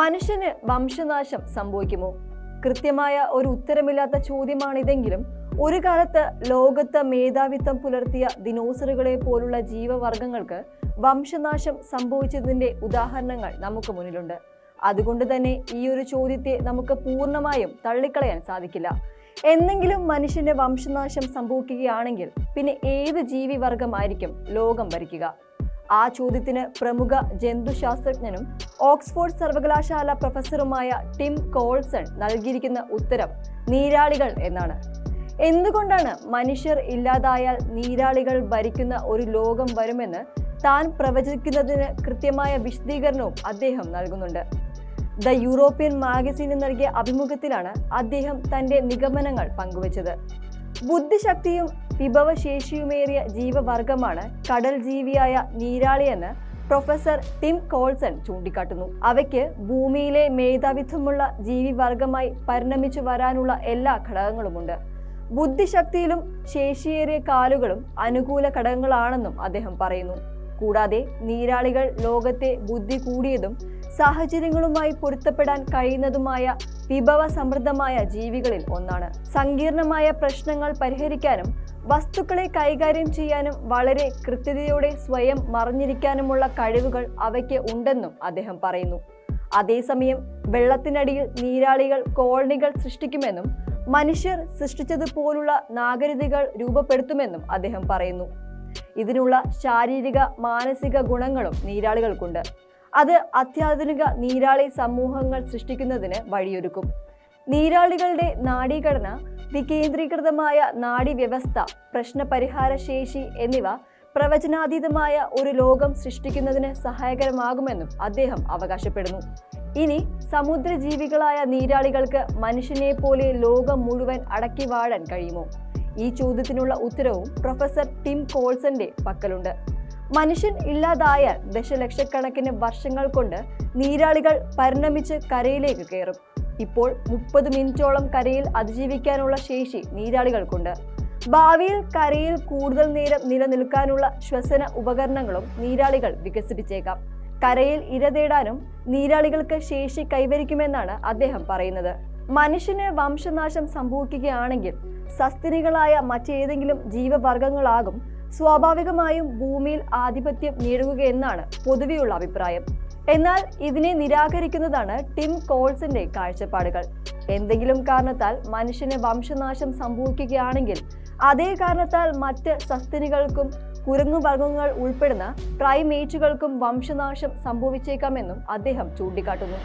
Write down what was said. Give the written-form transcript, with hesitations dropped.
മനുഷ്യന് വംശനാശം സംഭവിക്കുമോ? കൃത്യമായ ഒരു ഉത്തരമില്ലാത്ത ചോദ്യമാണിതെങ്കിലും ഒരു കാലത്ത് ലോകത്ത് മേധാവിത്വം പുലർത്തിയ ദിനോസറുകളെ പോലുള്ള ജീവവർഗങ്ങൾക്ക് വംശനാശം സംഭവിച്ചതിന്റെ ഉദാഹരണങ്ങൾ നമുക്ക് മുന്നിലുണ്ട്. അതുകൊണ്ട് തന്നെ ഈ ഒരു ചോദ്യത്തെ നമുക്ക് പൂർണ്ണമായും തള്ളിക്കളയാൻ സാധിക്കില്ല. എന്നെങ്കിലും മനുഷ്യന് വംശനാശം സംഭവിക്കുകയാണെങ്കിൽ പിന്നെ ഏത് ജീവിവർഗമായിരിക്കും ലോകം ഭരിക്കുക? ആ ചോദ്യത്തിന് പ്രമുഖ ജന്തുശാസ്ത്രജ്ഞനും ഓക്സ്ഫോർഡ് സർവകലാശാല പ്രൊഫസറുമായ ടിം കോൾസൺ നൽകിയിരിക്കുന്ന ഉത്തരം നീരാളികൾ എന്നാണ്. എന്തുകൊണ്ടാണ് മനുഷ്യർ ഇല്ലാതായാൽ നീരാളികൾ ഭരിക്കുന്ന ഒരു ലോകം വരുമെന്ന് താൻ പ്രവചിക്കുന്നതിന് കൃത്യമായ വിശദീകരണവും അദ്ദേഹം നൽകുന്നുണ്ട്. ദ യൂറോപ്യൻ മാഗസിന് നൽകിയ അഭിമുഖത്തിലാണ് അദ്ദേഹം തന്റെ നിഗമനങ്ങൾ പങ്കുവച്ചത്. ബുദ്ധിശക്തിയും വിഭവശേഷിയുമേറിയ ജീവവർഗമാണ് കടൽ ജീവിയായ നീരാളിയെന്ന് പ്രൊഫസർ ടിം കോൾസൺ ചൂണ്ടിക്കാട്ടുന്നു. അവയ്ക്ക് ഭൂമിയിലെ മേധാവിത്വമുള്ള ജീവിവർഗമായി പരിണമിച്ചു വരാനുള്ള എല്ലാ ഘടകങ്ങളുമുണ്ട്. ബുദ്ധിശക്തിയിലും ശേഷിയേറിയ കാലുകളും അനുകൂല ഘടകങ്ങളാണെന്നും അദ്ദേഹം പറയുന്നു. കൂടാതെ നീരാളികൾ ലോകത്തെ ബുദ്ധി കൂടിയതും സാഹചര്യങ്ങളുമായി പൊരുത്തപ്പെടാൻ കഴിയുന്നതുമായ വിഭവ സമൃദ്ധമായ ജീവികളിൽ ഒന്നാണ്. സങ്കീർണമായ പ്രശ്നങ്ങൾ പരിഹരിക്കാനും വസ്തുക്കളെ കൈകാര്യം ചെയ്യാനും വളരെ കൃത്യതയോടെ സ്വയം മറിഞ്ഞിരിക്കാനുമുള്ള കഴിവുകൾ അവയ്ക്ക് ഉണ്ടെന്നും അദ്ദേഹം പറയുന്നു. അതേസമയം വെള്ളത്തിനടിയിൽ നീരാളികൾ കോളനികൾ സൃഷ്ടിക്കുമെന്നും മനുഷ്യർ സൃഷ്ടിച്ചതുപോലുള്ള നാഗരികതകൾ രൂപപ്പെടുത്തുമെന്നും അദ്ദേഹം പറയുന്നു. ഇതിനുള്ള ശാരീരിക മാനസിക ഗുണങ്ങളും നീരാളികൾക്കുണ്ട്. അത് അത്യാധുനിക നീരാളി സമൂഹങ്ങൾ സൃഷ്ടിക്കുന്നതിന് വഴിയൊരുക്കും. നീരാളികളുടെ നാഡീഘടന, വികേന്ദ്രീകൃതമായ നാഡീവ്യവസ്ഥ, പ്രശ്നപരിഹാര ശേഷി എന്നിവ പ്രവചനാതീതമായ ഒരു ലോകം സൃഷ്ടിക്കുന്നതിന് സഹായകരമാകുമെന്നും അദ്ദേഹം അവകാശപ്പെടുന്നു. ഇനി സമുദ്രജീവികളായ നീരാളികൾക്ക് മനുഷ്യനെ പോലെ ലോകം മുഴുവൻ അടക്കി വാഴാൻ കഴിയുമോ? ഈ ചോദ്യത്തിനുള്ള ഉത്തരവും പ്രൊഫസർ ടിം കോൾസന്റെ പക്കലുണ്ട്. മനുഷ്യൻ ഇല്ലാതായാൽ ദശലക്ഷക്കണക്കിന് വർഷങ്ങൾ കൊണ്ട് നീരാളികൾ പരിണമിച്ച് കരയിലേക്ക് കയറും. ഇപ്പോൾ 30 മിനിറ്റോളം കരയിൽ അതിജീവിക്കാനുള്ള ശേഷി നീരാളികൾക്കുണ്ട്. ഭാവിയിൽ കരയിൽ കൂടുതൽ നേരം നിലനിൽക്കാനുള്ള ശ്വസന ഉപകരണങ്ങളും നീരാളികൾ വികസിപ്പിച്ചേക്കാം. കരയിൽ ഇര തേടാനും നീരാളികൾക്ക് ശേഷി കൈവരിക്കുമെന്നാണ് അദ്ദേഹം പറയുന്നത്. മനുഷ്യന് വംശനാശം സംഭവിക്കുകയാണെങ്കിൽ സസ്തനികളായ മറ്റേതെങ്കിലും ജീവവർഗങ്ങളാകും സ്വാഭാവികമായും ഭൂമിയിൽ ആധിപത്യം നേടുകയെന്നാണ് പൊതുവെയുള്ള അഭിപ്രായം. എന്നാൽ ഇതിനെ നിരാകരിക്കുന്നതാണ് ടിം കോൾസന്റെ കാഴ്ചപ്പാടുകൾ. എന്തെങ്കിലും കാരണത്താൽ മനുഷ്യന് വംശനാശം സംഭവിക്കുകയാണെങ്കിൽ അതേ കാരണത്താൽ മറ്റ് സസ്തനികൾക്കും കുരങ്ങുവർഗങ്ങൾ ഉൾപ്പെടുന്ന പ്രൈമേറ്റുകൾക്കും വംശനാശം സംഭവിച്ചേക്കാമെന്നും അദ്ദേഹം ചൂണ്ടിക്കാട്ടുന്നു.